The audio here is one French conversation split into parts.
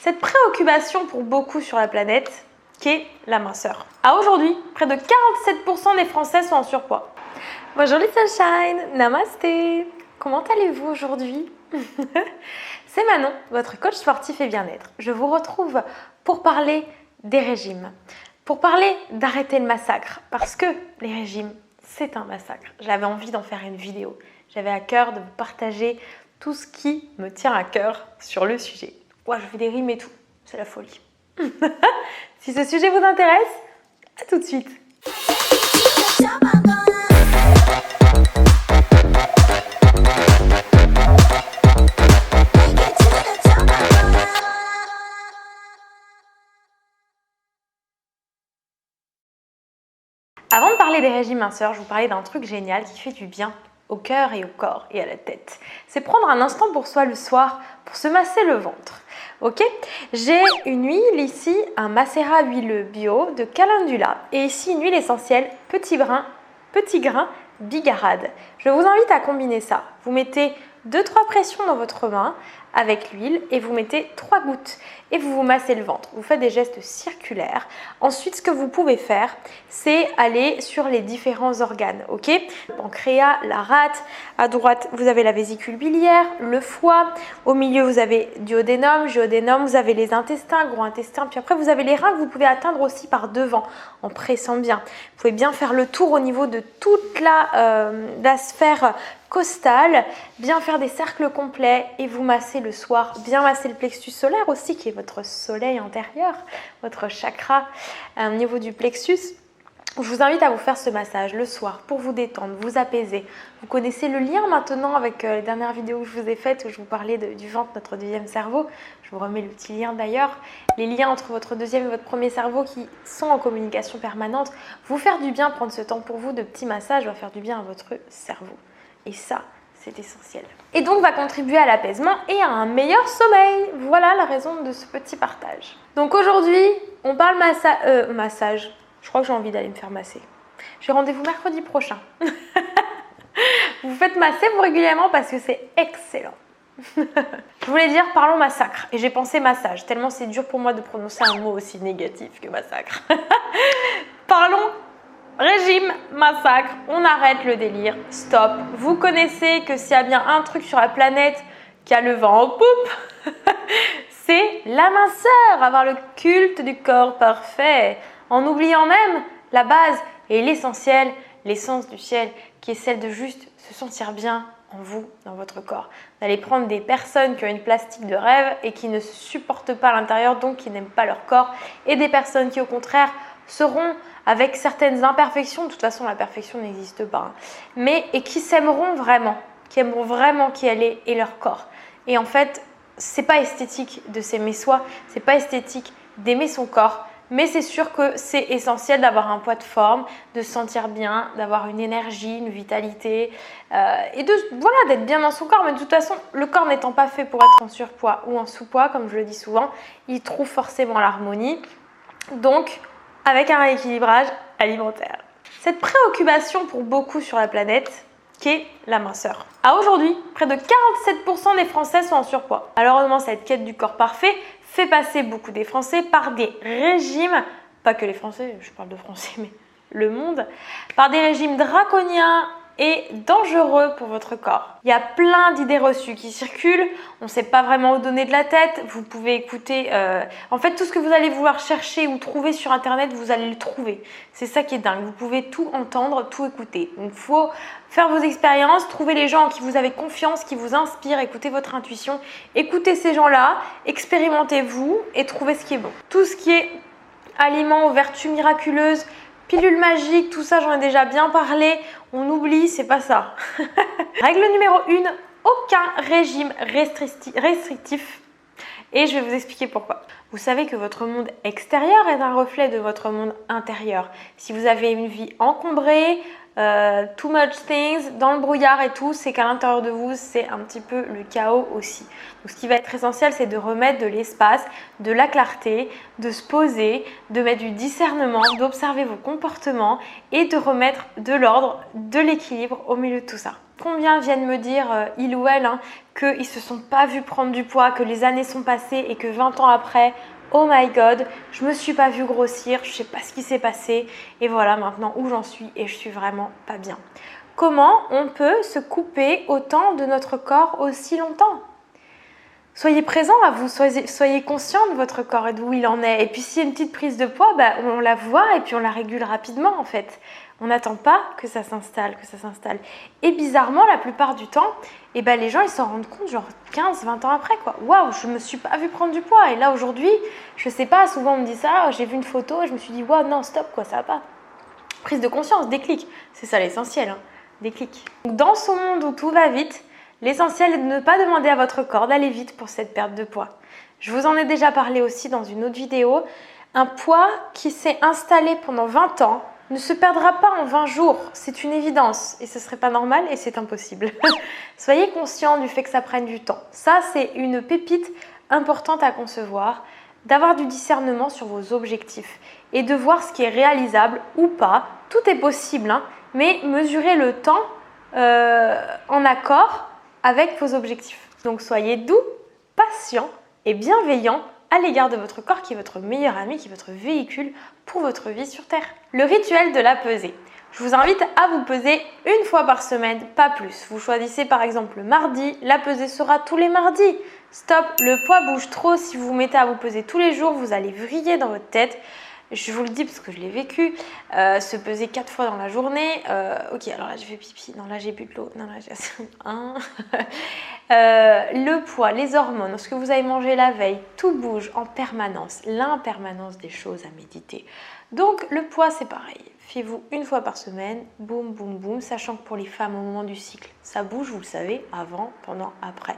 cette préoccupation pour beaucoup sur la planète qu'est la minceur. À aujourd'hui, près de 47% des Français sont en surpoids. Bonjour les sunshine, namasté. Comment allez-vous aujourd'hui? C'est Manon, votre coach sportif et bien-être. Je vous retrouve pour parler des régimes, pour parler d'arrêter le massacre, parce que les régimes, c'est un massacre. J'avais envie d'en faire une vidéo. J'avais à cœur de vous partager tout ce qui me tient à cœur sur le sujet. Ouais, je fais des rimes et tout, c'est la folie. Si ce sujet vous intéresse, à tout de suite. Avant de parler des régimes minceurs, je vous parlais d'un truc génial qui fait du bien au cœur et au corps et à la tête. C'est prendre un instant pour soi le soir pour se masser le ventre. Ok, j'ai une huile ici, un macérat huileux bio de calendula et ici une huile essentielle petit grain bigarade. Je vous invite à combiner ça. Vous mettez 2-3 pressions dans votre main avec l'huile et vous mettez 3 gouttes et vous vous massez le ventre. Vous faites des gestes circulaires. Ensuite, ce que vous pouvez faire, c'est aller sur les différents organes. Ok, le pancréas, la rate, à droite, vous avez la vésicule biliaire, le foie, au milieu, vous avez duodénum, vous avez les intestins, gros intestin, puis après, vous avez les reins que vous pouvez atteindre aussi par devant en pressant bien. Vous pouvez bien faire le tour au niveau de toute la sphère costale, bien faire des cercles complets et vous masser le soir, bien masser le plexus solaire aussi qui est votre soleil intérieur, votre chakra au niveau du plexus. Je vous invite à vous faire ce massage le soir pour vous détendre, vous apaiser. Vous connaissez le lien maintenant avec les dernières vidéos que je vous ai faites où je vous parlais du ventre, notre deuxième cerveau. Je vous remets le petit lien d'ailleurs. Les liens entre votre deuxième et votre premier cerveau qui sont en communication permanente. Vous faire du bien, prendre ce temps pour vous de petits massages va faire du bien à votre cerveau. Et ça, c'est essentiel. Et donc, va contribuer à l'apaisement et à un meilleur sommeil. Voilà la raison de ce petit partage. Donc aujourd'hui, on parle massage. Je crois que j'ai envie d'aller me faire masser. J'ai rendez-vous mercredi prochain. Vous faites masser vous régulièrement parce que c'est excellent. Je voulais dire parlons massacre et j'ai pensé massage tellement c'est dur pour moi de prononcer un mot aussi négatif que massacre. Parlons régime, massacre, on arrête le délire, stop. Vous connaissez que s'il y a bien un truc sur la planète qui a le vent en poupe, c'est la minceur, avoir le culte du corps parfait, en oubliant même la base et l'essentiel, l'essence du ciel, qui est celle de juste se sentir bien en vous, dans votre corps. D'aller prendre des personnes qui ont une plastique de rêve et qui ne se supportent pas à l'intérieur, donc qui n'aiment pas leur corps, et des personnes qui au contraire seront avec certaines imperfections, de toute façon la perfection n'existe pas, hein, et qui s'aimeront vraiment, qui aimeront vraiment qui elle est et leur corps. Et en fait, c'est pas esthétique de s'aimer soi, c'est pas esthétique d'aimer son corps, mais c'est sûr que c'est essentiel d'avoir un poids de forme, de se sentir bien, d'avoir une énergie, une vitalité et d'être bien dans son corps. Mais de toute façon, le corps n'étant pas fait pour être en surpoids ou en sous-poids, comme je le dis souvent, il trouve forcément l'harmonie. Donc, avec un rééquilibrage alimentaire. Cette préoccupation pour beaucoup sur la planète qu'est la minceur. À aujourd'hui, près de 47% des Français sont en surpoids. Malheureusement, cette quête du corps parfait fait passer beaucoup des Français par des régimes, pas que les Français, je parle de Français, mais le monde, par des régimes draconiens et dangereux pour votre corps. Il y a plein d'idées reçues qui circulent, on ne sait pas vraiment où donner de la tête, vous pouvez écouter, en fait tout ce que vous allez vouloir chercher ou trouver sur internet, vous allez le trouver. C'est ça qui est dingue, vous pouvez tout entendre, tout écouter. Donc il faut faire vos expériences, trouver les gens en qui vous avez confiance, qui vous inspirent, écoutez votre intuition, écoutez ces gens-là, expérimentez-vous et trouvez ce qui est bon. Tout ce qui est aliments aux vertus miraculeuses, pilule magique, tout ça, j'en ai déjà bien parlé. On oublie, c'est pas ça. Règle numéro 1, aucun régime restrictif. Et je vais vous expliquer pourquoi. Vous savez que votre monde extérieur est un reflet de votre monde intérieur. Si vous avez une vie encombrée, too much things, dans le brouillard et tout, c'est qu'à l'intérieur de vous, c'est un petit peu le chaos aussi. Donc ce qui va être essentiel, c'est de remettre de l'espace, de la clarté, de se poser, de mettre du discernement, d'observer vos comportements et de remettre de l'ordre, de l'équilibre au milieu de tout ça. Combien viennent me dire, il ou elle, hein, qu'ils ne se sont pas vus prendre du poids, que les années sont passées et que 20 ans après, oh my god, je ne me suis pas vue grossir, je ne sais pas ce qui s'est passé et voilà maintenant où j'en suis et je suis vraiment pas bien. Comment on peut se couper autant de notre corps aussi longtemps? Soyez présent à vous, soyez conscient de votre corps et d'où il en est. Et puis s'il y a une petite prise de poids, on la voit et puis on la régule rapidement en fait. On n'attend pas que ça s'installe, Et bizarrement, la plupart du temps, les gens ils s'en rendent compte genre 15-20 ans après quoi. Waouh, je me suis pas vue prendre du poids. Et là aujourd'hui, je sais pas, souvent on me dit ça, j'ai vu une photo et je me suis dit waouh non stop quoi, ça va pas. Prise de conscience, déclic, c'est ça l'essentiel, hein. Déclic. Donc, dans ce monde où tout va vite, l'essentiel est de ne pas demander à votre corps d'aller vite pour cette perte de poids. Je vous en ai déjà parlé aussi dans une autre vidéo. Un poids qui s'est installé pendant 20 ans ne se perdra pas en 20 jours. C'est une évidence et ce ne serait pas normal et c'est impossible. Soyez conscient du fait que ça prenne du temps. Ça, c'est une pépite importante à concevoir, d'avoir du discernement sur vos objectifs et de voir ce qui est réalisable ou pas. Tout est possible, hein, mais mesurez le temps en accord avec vos objectifs. Donc soyez doux, patient et bienveillant à l'égard de votre corps qui est votre meilleur ami, qui est votre véhicule pour votre vie sur Terre. Le rituel de la pesée. Je vous invite à vous peser une fois par semaine, pas plus. Vous choisissez par exemple le mardi, la pesée sera tous les mardis. Stop, le poids bouge trop. Si vous vous mettez à vous peser tous les jours, vous allez vriller dans votre tête. Je vous le dis parce que je l'ai vécu, se peser 4 fois dans la journée. Ok, alors là, je fais pipi. Non, là, j'ai bu de l'eau. Non, là, j'ai un. Le poids, les hormones, ce que vous avez mangé la veille, tout bouge en permanence. L'impermanence des choses à méditer. Donc, le poids, c'est pareil. Faites-vous une fois par semaine, boum, boum, boum, sachant que pour les femmes, au moment du cycle, ça bouge, vous le savez, avant, pendant, après.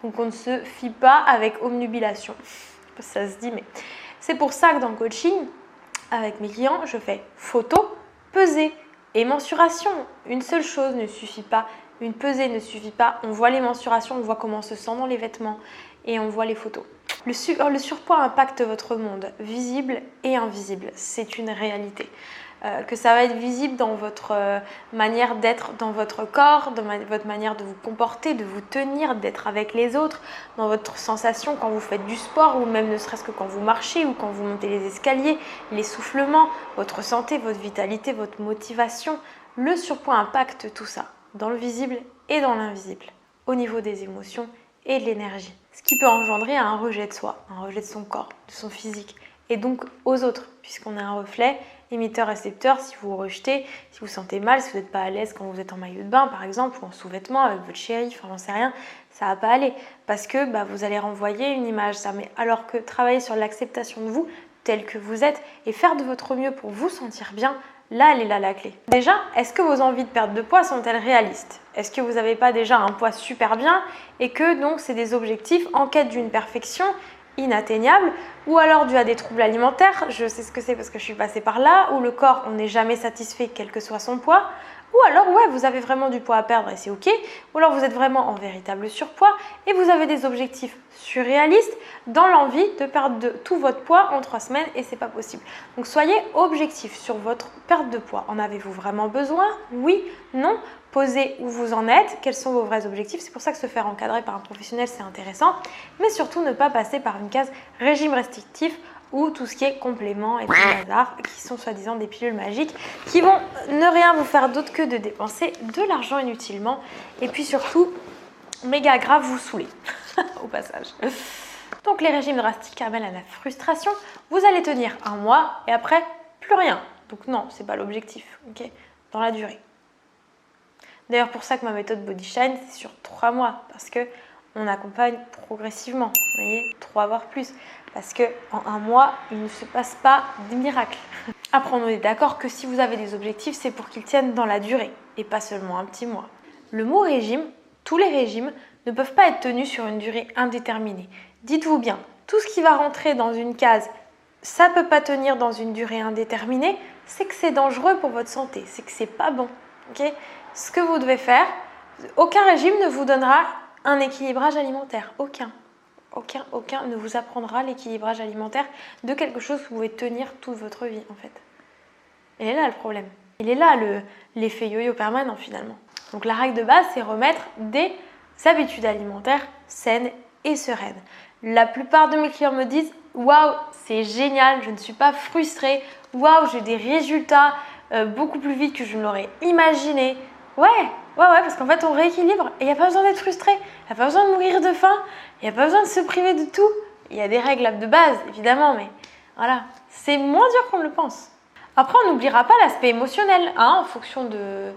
Donc, on ne se fie pas avec omnubilation. Je sais pas si ça se dit, mais c'est pour ça que dans le coaching, avec mes clients, je fais photo, pesée et mensuration. Une seule chose ne suffit pas, une pesée ne suffit pas. On voit les mensurations, on voit comment on se sent dans les vêtements et on voit les photos. Le surpoids impacte votre monde, visible et invisible. C'est une réalité. Que ça va être visible dans votre manière d'être dans votre corps, dans votre manière de vous comporter, de vous tenir, d'être avec les autres, dans votre sensation quand vous faites du sport ou même ne serait-ce que quand vous marchez ou quand vous montez les escaliers, l'essoufflement, votre santé, votre vitalité, votre motivation. Le surpoids impacte tout ça, dans le visible et dans l'invisible, au niveau des émotions et de l'énergie. Ce qui peut engendrer un rejet de soi, un rejet de son corps, de son physique et donc aux autres, puisqu'on est un reflet émetteur-récepteur. Si vous vous rejetez, si vous vous sentez mal, si vous n'êtes pas à l'aise quand vous êtes en maillot de bain par exemple ou en sous-vêtements avec votre chéri, enfin j'en sais rien, ça va pas aller parce que vous allez renvoyer une image. Mais alors que travailler sur l'acceptation de vous tel que vous êtes et faire de votre mieux pour vous sentir bien, là elle est là la clé. Déjà, est-ce que vos envies de perte de poids sont-elles réalistes? Est-ce que vous n'avez pas déjà un poids super bien et que donc c'est des objectifs en quête d'une perfection inatteignable, ou alors dû à des troubles alimentaires, je sais ce que c'est parce que je suis passée par là, où le corps on n'est jamais satisfait quel que soit son poids, ou alors ouais vous avez vraiment du poids à perdre et c'est ok, ou alors vous êtes vraiment en véritable surpoids et vous avez des objectifs surréalistes dans l'envie de perdre tout votre poids en 3 semaines et c'est pas possible. Donc soyez objectif sur votre perte de poids. En avez-vous vraiment besoin? Oui, non. Posez où vous en êtes, quels sont vos vrais objectifs. C'est pour ça que se faire encadrer par un professionnel, c'est intéressant. Mais surtout, ne pas passer par une case régime restrictif ou tout ce qui est complément et tout le hasard, qui sont soi-disant des pilules magiques, qui vont ne rien vous faire d'autre que de dépenser de l'argent inutilement. Et puis surtout, méga grave, vous saouler au passage. Donc les régimes drastiques amènent à la frustration. Vous allez tenir un mois et après, plus rien. Donc non, c'est pas l'objectif, ok, dans la durée. D'ailleurs, pour ça que ma méthode Body Shine, c'est sur 3 mois, parce qu'on accompagne progressivement, vous voyez, 3 voire plus, parce qu'en 1 mois, il ne se passe pas de miracle. Après, on est d'accord que si vous avez des objectifs, c'est pour qu'ils tiennent dans la durée, et pas seulement un petit mois. Le mot régime, tous les régimes, ne peuvent pas être tenus sur une durée indéterminée. Dites-vous bien, tout ce qui va rentrer dans une case, ça ne peut pas tenir dans une durée indéterminée, c'est que c'est dangereux pour votre santé, c'est que c'est pas bon, ok ? Ce que vous devez faire, aucun régime ne vous donnera un équilibrage alimentaire. Aucun ne vous apprendra l'équilibrage alimentaire de quelque chose que vous pouvez tenir toute votre vie en fait. Il est là le problème. Il est là l'effet yo-yo permanent finalement. Donc la règle de base, c'est remettre des habitudes alimentaires saines et sereines. La plupart de mes clients me disent « Waouh, c'est génial, je ne suis pas frustrée. Waouh, j'ai des résultats beaucoup plus vite que je ne l'aurais imaginé. » Ouais, parce qu'en fait, on rééquilibre et il n'y a pas besoin d'être frustré. Il n'y a pas besoin de mourir de faim. Il n'y a pas besoin de se priver de tout. Il y a des règles de base, évidemment, mais voilà, c'est moins dur qu'on le pense. Après, on n'oubliera pas l'aspect émotionnel, en fonction de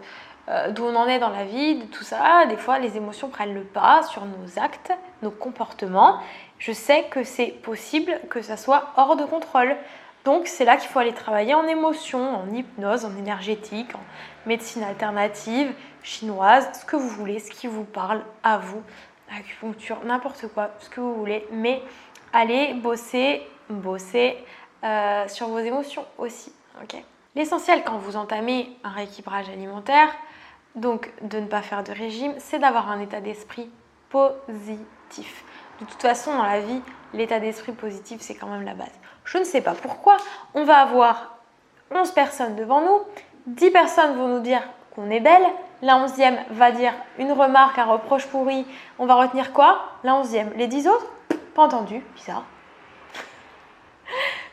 d'où on en est dans la vie, de tout ça. Des fois, les émotions prennent le pas sur nos actes, nos comportements. Je sais que c'est possible que ça soit hors de contrôle. Donc, c'est là qu'il faut aller travailler en émotion, en hypnose, en énergétique, en médecine alternative, chinoise, ce que vous voulez, ce qui vous parle à vous, acupuncture, n'importe quoi, ce que vous voulez. Mais allez bosser sur vos émotions aussi. Okay. L'essentiel quand vous entamez un rééquilibrage alimentaire, donc de ne pas faire de régime, c'est d'avoir un état d'esprit positif. De toute façon, dans la vie, l'état d'esprit positif, c'est quand même la base. Je ne sais pas pourquoi, on va avoir 11 personnes devant nous, 10 personnes vont nous dire qu'on est belle, la 11e va dire une remarque, un reproche pourri, on va retenir quoi? La 11e. Les 10 autres? Pas entendu, bizarre.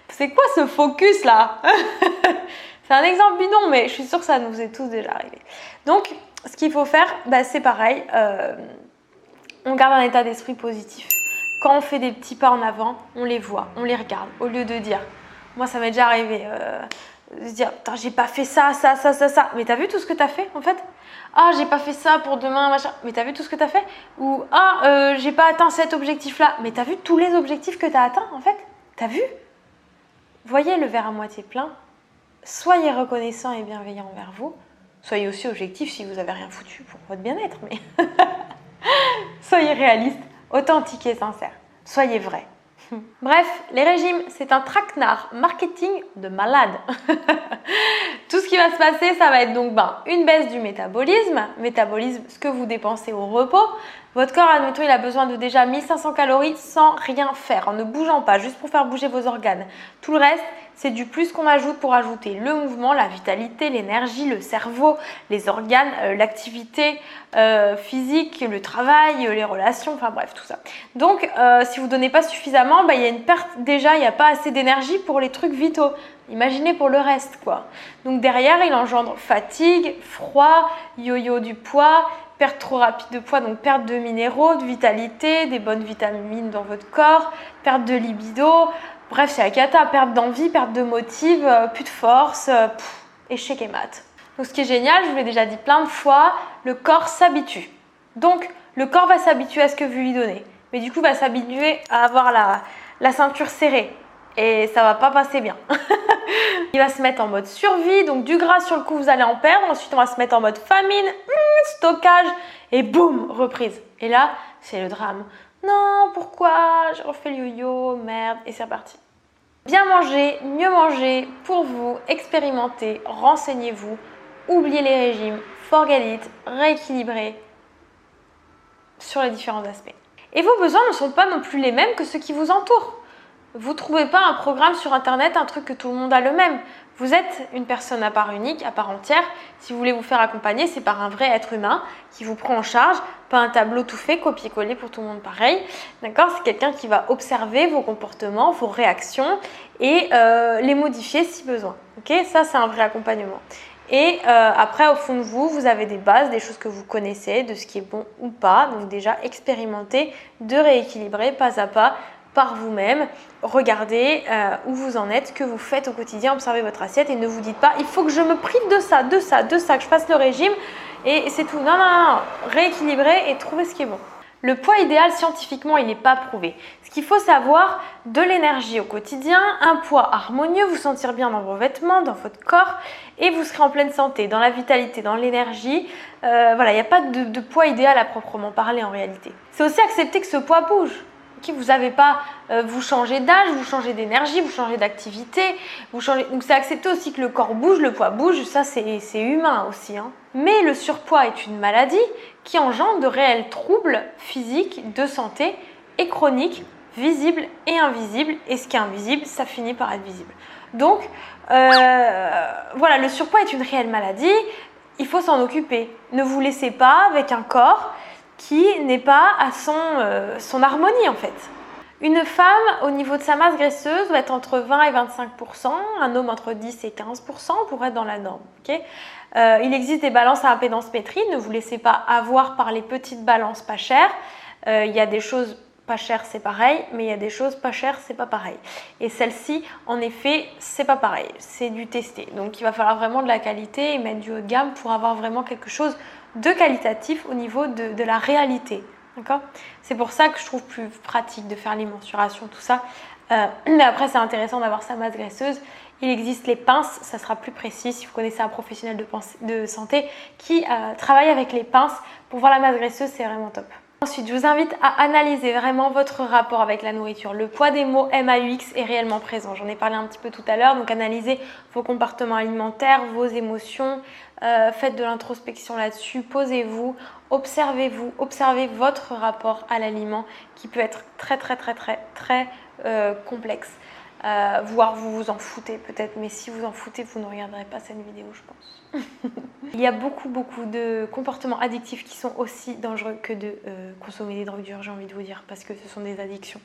C'est quoi ce focus là? C'est un exemple bidon, mais je suis sûre que ça nous est tous déjà arrivé. Donc, ce qu'il faut faire, c'est pareil. On garde un état d'esprit positif. Quand on fait des petits pas en avant, on les voit, on les regarde. Au lieu de dire, moi ça m'est déjà arrivé, de se dire, putain, j'ai pas fait ça. Mais t'as vu tout ce que t'as fait en fait? Ah, j'ai pas fait ça pour demain, machin. Mais t'as vu tout ce que t'as fait? Ou, j'ai pas atteint cet objectif-là. Mais t'as vu tous les objectifs que t'as atteints en fait? T'as vu? Voyez le verre à moitié plein. Soyez reconnaissant et bienveillant envers vous. Soyez aussi objectif si vous n'avez rien foutu pour votre bien-être. Mais soyez réaliste, authentique et sincère. Soyez vrai. Bref, les régimes, c'est un traquenard marketing de malade. Tout ce qui va se passer, ça va être donc une baisse du métabolisme, ce que vous dépensez au repos. Votre corps, admettons, il a besoin de déjà 1500 calories sans rien faire, en ne bougeant pas, juste pour faire bouger vos organes. Tout le reste, c'est du plus qu'on ajoute pour ajouter le mouvement, la vitalité, l'énergie, le cerveau, les organes, l'activité physique, le travail, les relations, enfin bref, tout ça. Donc, si vous ne donnez pas suffisamment, il y a une perte déjà, il n'y a pas assez d'énergie pour les trucs vitaux. Imaginez pour le reste, quoi. Donc derrière, il engendre fatigue, froid, yo-yo du poids, perte trop rapide de poids, donc perte de minéraux, de vitalité, des bonnes vitamines dans votre corps, perte de libido, bref, c'est la cata, perte d'envie, perte de motive, plus de force, échec et mat. Donc ce qui est génial, je vous l'ai déjà dit plein de fois, le corps s'habitue. Donc le corps va s'habituer à ce que vous lui donnez, mais du coup va s'habituer à avoir la ceinture serrée et ça va pas passer bien. Il va se mettre en mode survie, donc du gras sur le coup vous allez en perdre, ensuite on va se mettre en mode famine, stockage et boum, reprise. Et là, c'est le drame. Non, pourquoi? J'ai refait le yo-yo, merde, et c'est reparti. Bien manger, mieux manger, pour vous, expérimentez, renseignez-vous, oubliez les régimes, forget it, rééquilibrez sur les différents aspects. Et vos besoins ne sont pas non plus les mêmes que ceux qui vous entourent. Vous ne trouvez pas un programme sur internet, un truc que tout le monde a le même. Vous êtes une personne à part unique, à part entière. Si vous voulez vous faire accompagner, c'est par un vrai être humain qui vous prend en charge, pas un tableau tout fait, copier-coller pour tout le monde pareil. D'accord? C'est quelqu'un qui va observer vos comportements, vos réactions et les modifier si besoin. Ok? Ça, c'est un vrai accompagnement. Et après, au fond de vous, vous avez des bases, des choses que vous connaissez, de ce qui est bon ou pas. Donc déjà, expérimentez de rééquilibrer pas à pas par vous-même. Regardez où vous en êtes, ce que vous faites au quotidien, observez votre assiette et ne vous dites pas « il faut que je me prive de ça, que je fasse le régime et c'est tout ». Non, rééquilibrez et trouvez ce qui est bon. Le poids idéal, scientifiquement, il n'est pas prouvé. Ce qu'il faut savoir, de l'énergie au quotidien, un poids harmonieux, vous sentir bien dans vos vêtements, dans votre corps et vous serez en pleine santé, dans la vitalité, dans l'énergie. Voilà, il n'y a pas de poids idéal à proprement parler en réalité. C'est aussi accepter que ce poids bouge. Vous n'avez pas, vous changez d'âge, vous changez d'énergie, vous changez d'activité, donc c'est accepter aussi que le corps bouge, le poids bouge, ça c'est humain aussi. Mais le surpoids est une maladie qui engendre de réels troubles physiques, de santé et chroniques, visibles et invisibles, et ce qui est invisible, ça finit par être visible. Donc voilà, le surpoids est une réelle maladie. il faut s'en occuper. Ne vous laissez pas avec un corps qui n'est pas à son harmonie en fait. Une femme, au niveau de sa masse graisseuse, doit être entre 20 et 25%, un homme entre 10 et 15% pour être dans la norme. Okay, il existe des balances à impédance métrique, ne vous laissez pas avoir par les petites balances pas chères. Il y a des choses pas chères, c'est pareil, mais il y a des choses pas chères, c'est pas pareil. Et celle-ci, en effet, c'est pas pareil, c'est du testé. Donc il va falloir vraiment de la qualité et mettre du haut de gamme pour avoir vraiment quelque chose de qualitatif au niveau de la réalité. C'est pour ça que je trouve plus pratique de faire les mensurations, tout ça. Mais après, c'est intéressant d'avoir sa masse graisseuse. Il existe les pinces, ça sera plus précis si vous connaissez un professionnel de santé qui travaille avec les pinces pour voir la masse graisseuse, c'est vraiment top. Ensuite, je vous invite à analyser vraiment votre rapport avec la nourriture. Le poids des mots MAUX est réellement présent. J'en ai parlé un petit peu tout à l'heure. Donc, analysez vos comportements alimentaires, vos émotions. Faites de l'introspection là-dessus. Posez-vous, observez votre rapport à l'aliment qui peut être très complexe. Voire vous vous en foutez peut-être, mais si vous en foutez, vous ne regarderez pas cette vidéo, je pense. Il y a beaucoup de comportements addictifs qui sont aussi dangereux que de consommer des drogues dures, j'ai envie de vous dire, parce que ce sont des addictions.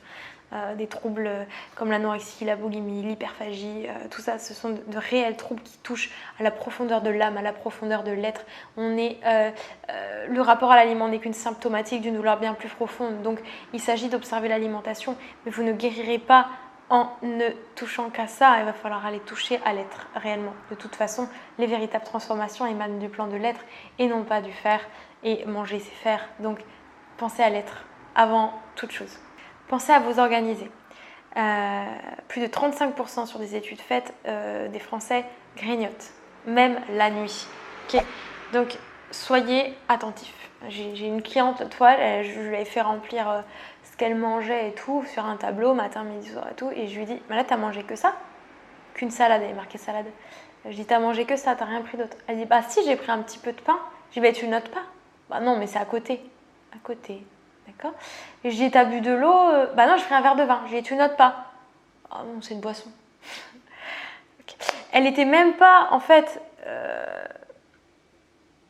Des troubles comme l'anorexie, la boulimie, l'hyperphagie, tout ça, ce sont de réels troubles qui touchent à la profondeur de l'âme, à la profondeur de l'être. Le rapport à l'aliment n'est qu'une symptomatique d'une douleur bien plus profonde, donc il s'agit d'observer l'alimentation, mais vous ne guérirez pas en ne touchant qu'à ça. Il va falloir aller toucher à l'être réellement. De toute façon, les véritables transformations émanent du plan de l'être et non pas du faire, et manger c'est faire. Donc pensez à l'être avant toute chose. Pensez à vous organiser. Plus de 35% sur des études faites des Français grignotent, même la nuit. Okay, donc soyez attentifs. J'ai une cliente l'autre fois, je lui avais fait remplir ce qu'elle mangeait et tout sur un tableau matin, midi, soir et tout, et je lui dis, mais là t'as mangé que ça? Qu'une salade, elle est marquée salade. Je dis, t'as mangé que ça, t'as rien pris d'autre? Elle dit, bah si, j'ai pris un petit peu de pain. Je dis, bah tu notes pas? Bah non, mais c'est à côté. À côté. D'accord. Et je dis, t'as bu de l'eau? Bah non, je pris un verre de vin. Je dis, tu notes pas? Ah non, c'est une boisson. Okay. Elle était même pas, en fait,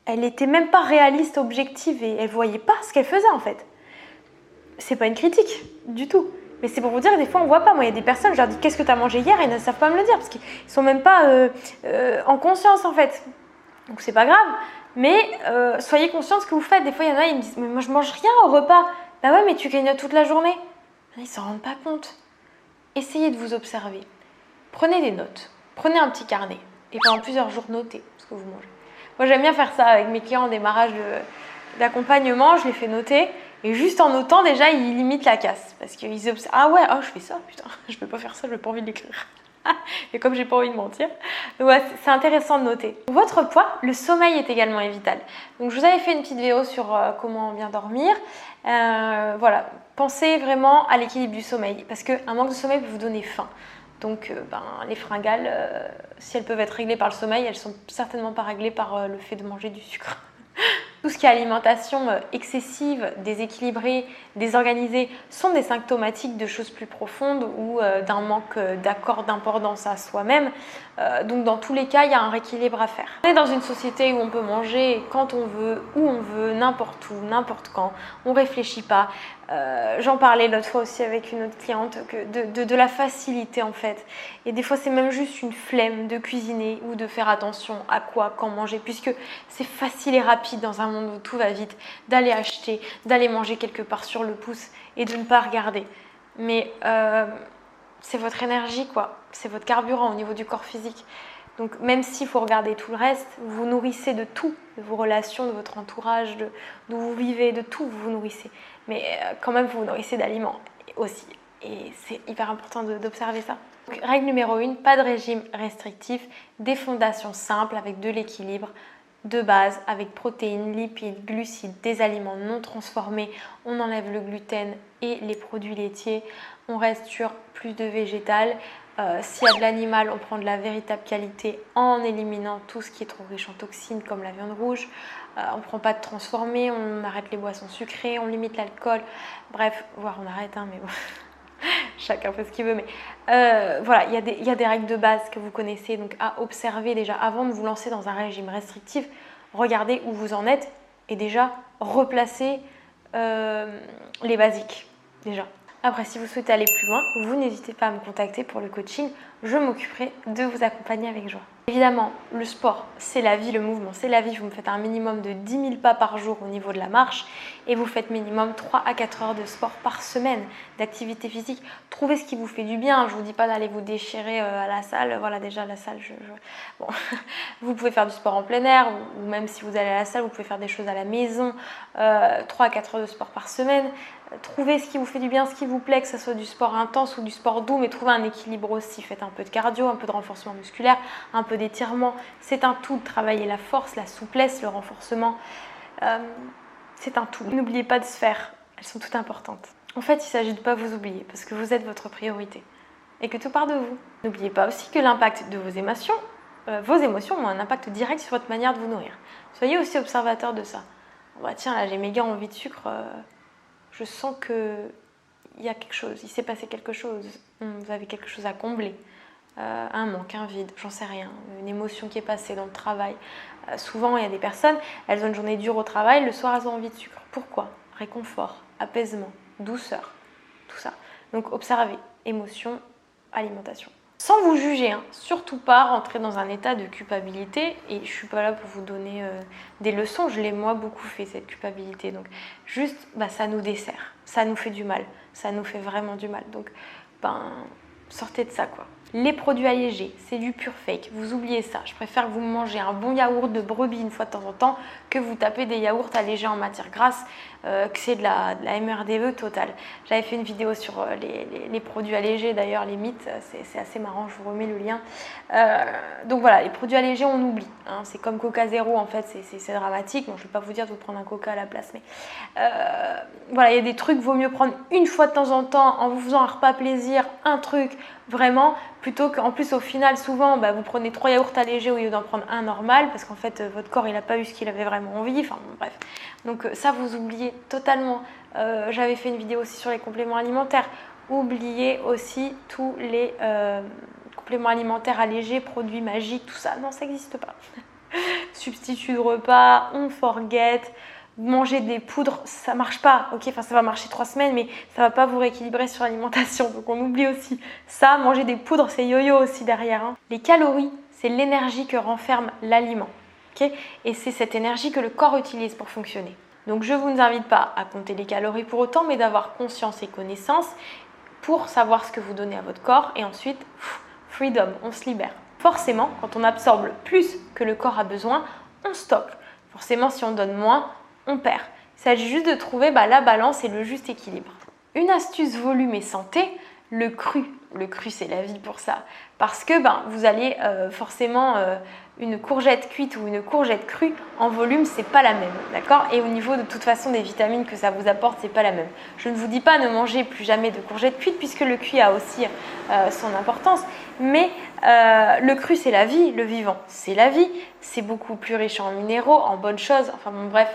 elle était même pas réaliste, objective, et elle voyait pas ce qu'elle faisait en fait. C'est pas une critique du tout. Mais c'est pour vous dire que des fois on voit pas. Moi, il y a des personnes, je leur dis qu'est-ce que tu as mangé hier et ils ne savent pas me le dire parce qu'ils sont même pas en conscience en fait. Donc c'est pas grave. Mais soyez conscients de ce que vous faites. Des fois, il y en a, ils me disent mais moi je mange rien au repas. Bah ouais, mais tu grignotes toute la journée. Ils s'en rendent pas compte. Essayez de vous observer. Prenez des notes. Prenez un petit carnet et pendant plusieurs jours notez ce que vous mangez. Moi, j'aime bien faire ça avec mes clients en démarrage d'accompagnement. Je les fais noter. Et juste en notant, déjà, ils limitent la casse. Parce qu'ils observent. Ah ouais, oh, je fais ça, putain. Je peux pas faire ça, je n'ai pas envie de l'écrire. Et comme j'ai pas envie de mentir. Donc ouais, c'est intéressant de noter. Votre poids, le sommeil est également vital. Donc je vous avais fait une petite vidéo sur comment bien dormir. Voilà, pensez vraiment à l'équilibre du sommeil. Parce qu'un manque de sommeil peut vous donner faim. Donc les fringales, si elles peuvent être réglées par le sommeil, elles ne sont certainement pas réglées par le fait de manger du sucre. Tout ce qui est alimentation excessive, déséquilibrée, désorganisée sont des symptomatiques de choses plus profondes ou d'un manque d'accord, d'importance à soi-même. Donc dans tous les cas, il y a un rééquilibre à faire. On est dans une société où on peut manger quand on veut, où on veut, n'importe où, n'importe quand. On ne réfléchit pas. J'en parlais l'autre fois aussi avec une autre cliente de la facilité en fait. Et des fois c'est même juste une flemme de cuisiner ou de faire attention à quoi, quand manger, puisque c'est facile et rapide dans un monde où tout va vite, d'aller acheter, d'aller manger quelque part sur le pouce et de ne pas regarder. Mais c'est votre énergie quoi, c'est votre carburant au niveau du corps physique. Donc même s'il faut regarder tout le reste, vous vous nourrissez de tout, de vos relations, de votre entourage, d'où vous vivez, de tout, vous vous nourrissez. Mais quand même, vous vous nourrissez d'aliments aussi. Et c'est hyper important d'observer ça. Donc, règle numéro 1, pas de régime restrictif, des fondations simples avec de l'équilibre, de base, avec protéines, lipides, glucides, des aliments non transformés. On enlève le gluten et les produits laitiers. On reste sur plus de végétal. S'il y a de l'animal, on prend de la véritable qualité en éliminant tout ce qui est trop riche en toxines comme la viande rouge. On ne prend pas de transformés, on arrête les boissons sucrées, on limite l'alcool. Bref, voire on arrête, mais bon, chacun fait ce qu'il veut. Mais voilà, il y a des règles de base que vous connaissez, donc à observer déjà avant de vous lancer dans un régime restrictif. regardez où vous en êtes et déjà replacez les basiques déjà. Après, si vous souhaitez aller plus loin, vous n'hésitez pas à me contacter pour le coaching. Je m'occuperai de vous accompagner avec joie. Évidemment, le sport, c'est la vie, le mouvement, c'est la vie. Vous me faites un minimum de 10 000 pas par jour au niveau de la marche et vous faites minimum 3 à 4 heures de sport par semaine, d'activité physique. Trouvez ce qui vous fait du bien. Je ne vous dis pas d'aller vous déchirer à la salle. Voilà, déjà, la salle, Bon. Vous pouvez faire du sport en plein air ou même si vous allez à la salle, vous pouvez faire des choses à la maison. 3 à 4 heures de sport par semaine. Trouvez ce qui vous fait du bien, ce qui vous plaît, que ce soit du sport intense ou du sport doux, mais trouvez un équilibre aussi. Faites un peu de cardio, un peu de renforcement musculaire, un peu d'étirement. C'est un tout de travailler la force, la souplesse, le renforcement. C'est un tout. N'oubliez pas de se faire, elles sont toutes importantes. En fait, il s'agit de ne pas vous oublier parce que vous êtes votre priorité et que tout part de vous. N'oubliez pas aussi que l'impact de vos émotions ont un impact direct sur votre manière de vous nourrir. Soyez aussi observateur de ça. Bah, tiens, là j'ai méga envie de sucre. Je sens qu'il y a quelque chose, il s'est passé quelque chose, vous avez quelque chose à combler, un manque, un vide, j'en sais rien, une émotion qui est passée dans le travail. Souvent, il y a des personnes, elles ont une journée dure au travail, le soir, elles ont envie de sucre. Pourquoi? Réconfort, apaisement, douceur, tout ça. Donc, observez, émotion, alimentation. Sans vous juger, hein, surtout pas rentrer dans un état de culpabilité. Et je ne suis pas là pour vous donner des leçons, je l'ai moi beaucoup fait cette culpabilité. Donc juste, ça nous dessert, ça nous fait du mal, ça nous fait vraiment du mal. Donc sortez de ça quoi. Les produits allégés, c'est du pur fake, vous oubliez ça. Je préfère que vous mangez un bon yaourt de brebis une fois de temps en temps que vous tapez des yaourts allégés en matière grasse, que c'est de la MRDE totale. J'avais fait une vidéo sur les produits allégés, d'ailleurs les mythes, c'est assez marrant, je vous remets le lien. Donc voilà, les produits allégés on oublie, hein. C'est comme Coca Zéro en fait, c'est dramatique. Bon, je ne vais pas vous dire de vous prendre un Coca à la place, mais voilà, il y a des trucs, vaut mieux prendre une fois de temps en temps en vous faisant un repas plaisir, un truc vraiment, plutôt qu'en plus au final souvent vous prenez 3 yaourts allégés au lieu d'en prendre un normal parce qu'en fait votre corps il n'a pas eu ce qu'il avait vraiment envie, enfin bon, bref. Donc ça vous oubliez totalement. J'avais fait une vidéo aussi sur les compléments alimentaires. Oubliez aussi tous les compléments alimentaires allégés, produits magiques, tout ça, non ça n'existe pas. Substitut de repas, on forget. Manger des poudres, ça marche pas, ok, enfin ça va marcher 3 semaines, mais ça va pas vous rééquilibrer sur l'alimentation, donc on oublie aussi ça. Manger des poudres, c'est yo-yo aussi derrière, hein. Les calories, c'est l'énergie que renferme l'aliment, ok, et c'est cette énergie que le corps utilise pour fonctionner. Donc je vous invite pas à compter les calories pour autant, mais d'avoir conscience et connaissance pour savoir ce que vous donnez à votre corps, et ensuite, freedom, on se libère. Forcément, quand on absorbe plus que le corps a besoin, on stocke. Forcément, si on donne moins, on perd. Il s'agit juste de trouver la balance et le juste équilibre. Une astuce volume et santé, le cru. Le cru, c'est la vie pour ça. Parce que vous allez forcément, une courgette cuite ou une courgette crue, en volume, c'est pas la même. D'accord? Et au niveau de toute façon des vitamines que ça vous apporte, c'est pas la même. Je ne vous dis pas ne mangez plus jamais de courgette cuite puisque le cuit a aussi son importance. Mais le cru, c'est la vie. Le vivant, c'est la vie. C'est beaucoup plus riche en minéraux, en bonnes choses. Enfin bon, bref.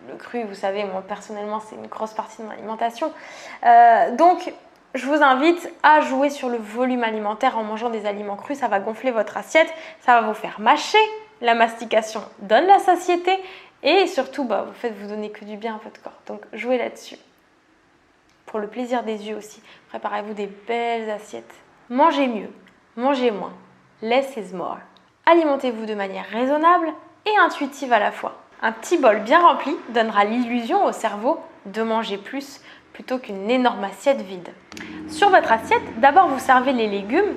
Le cru, vous savez, moi personnellement, c'est une grosse partie de mon alimentation. Donc, je vous invite à jouer sur le volume alimentaire en mangeant des aliments crus. Ça va gonfler votre assiette, ça va vous faire mâcher. La mastication donne la satiété et surtout, vous donnez que du bien à votre corps. Donc, jouez là-dessus. Pour le plaisir des yeux aussi, préparez-vous des belles assiettes. Mangez mieux, mangez moins. Less is more. Alimentez-vous de manière raisonnable et intuitive à la fois. Un petit bol bien rempli donnera l'illusion au cerveau de manger plus plutôt qu'une énorme assiette vide. Sur votre assiette, d'abord vous servez les légumes,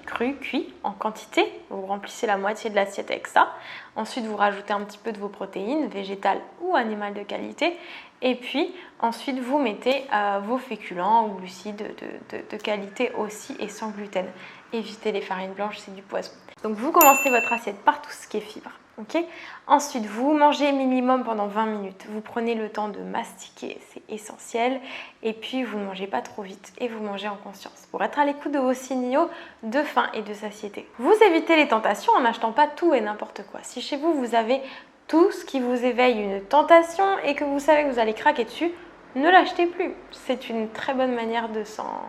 crus, cuits, en quantité. Vous remplissez la moitié de l'assiette avec ça. Ensuite, vous rajoutez un petit peu de vos protéines, végétales ou animales de qualité. Et puis, ensuite, vous mettez vos féculents ou glucides de qualité aussi et sans gluten. Évitez les farines blanches, c'est du poison. Donc, vous commencez votre assiette par tout ce qui est fibres. Okay. Ensuite, vous mangez minimum pendant 20 minutes. Vous prenez le temps de mastiquer, c'est essentiel. Et puis, vous ne mangez pas trop vite et vous mangez en conscience pour être à l'écoute de vos signaux de faim et de satiété. Vous évitez les tentations en n'achetant pas tout et n'importe quoi. Si chez vous, vous avez tout ce qui vous éveille une tentation et que vous savez que vous allez craquer dessus, ne l'achetez plus. C'est une très bonne manière de s'en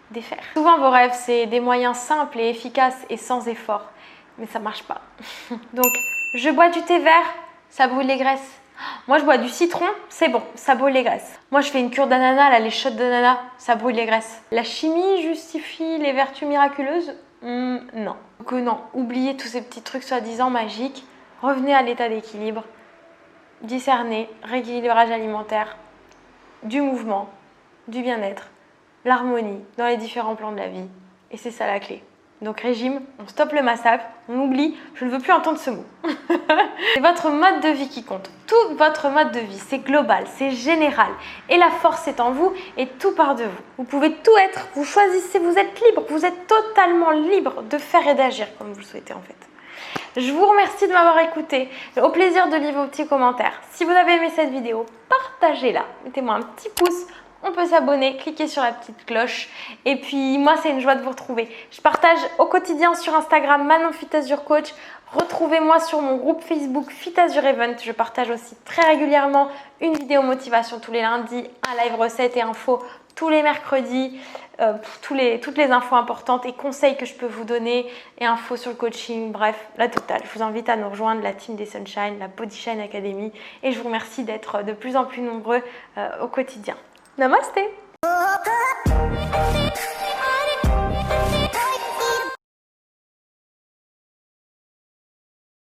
défaire. Souvent, vos rêves, c'est des moyens simples et efficaces et sans effort. Mais ça ne marche pas. Donc, Je bois du thé vert, ça brûle les graisses. Moi, je bois du citron, c'est bon, ça brûle les graisses. Moi, je fais une cure d'ananas, là, les shots d'ananas, ça brûle les graisses. La chimie justifie les vertus miraculeuses? Non. Donc non, oubliez tous ces petits trucs soi-disant magiques. Revenez à l'état d'équilibre. Discernez, rééquilibrage alimentaire, du mouvement, du bien-être, l'harmonie dans les différents plans de la vie. Et c'est ça la clé. Donc régime, on stoppe le massacre, on oublie, je ne veux plus entendre ce mot. C'est votre mode de vie qui compte. Tout votre mode de vie, c'est global, c'est général. Et la force est en vous et tout part de vous. Vous pouvez tout être, vous choisissez, vous êtes libre, vous êtes totalement libre de faire et d'agir comme vous le souhaitez en fait. Je vous remercie de m'avoir écouté. Au plaisir de lire vos petits commentaires. Si vous avez aimé cette vidéo, partagez-la. Mettez-moi un petit pouce. On peut s'abonner, cliquer sur la petite cloche. Et puis, moi, c'est une joie de vous retrouver. Je partage au quotidien sur Instagram Manon Fit Azure Coach. Retrouvez-moi sur mon groupe Facebook Fit Azure Event. Je partage aussi très régulièrement une vidéo motivation tous les lundis, un live recette et infos tous les mercredis, toutes les infos importantes et conseils que je peux vous donner et infos sur le coaching, bref, la totale. Je vous invite à nous rejoindre, la team des Sunshine, la Body Shine Academy et je vous remercie d'être de plus en plus nombreux au quotidien. Namasté!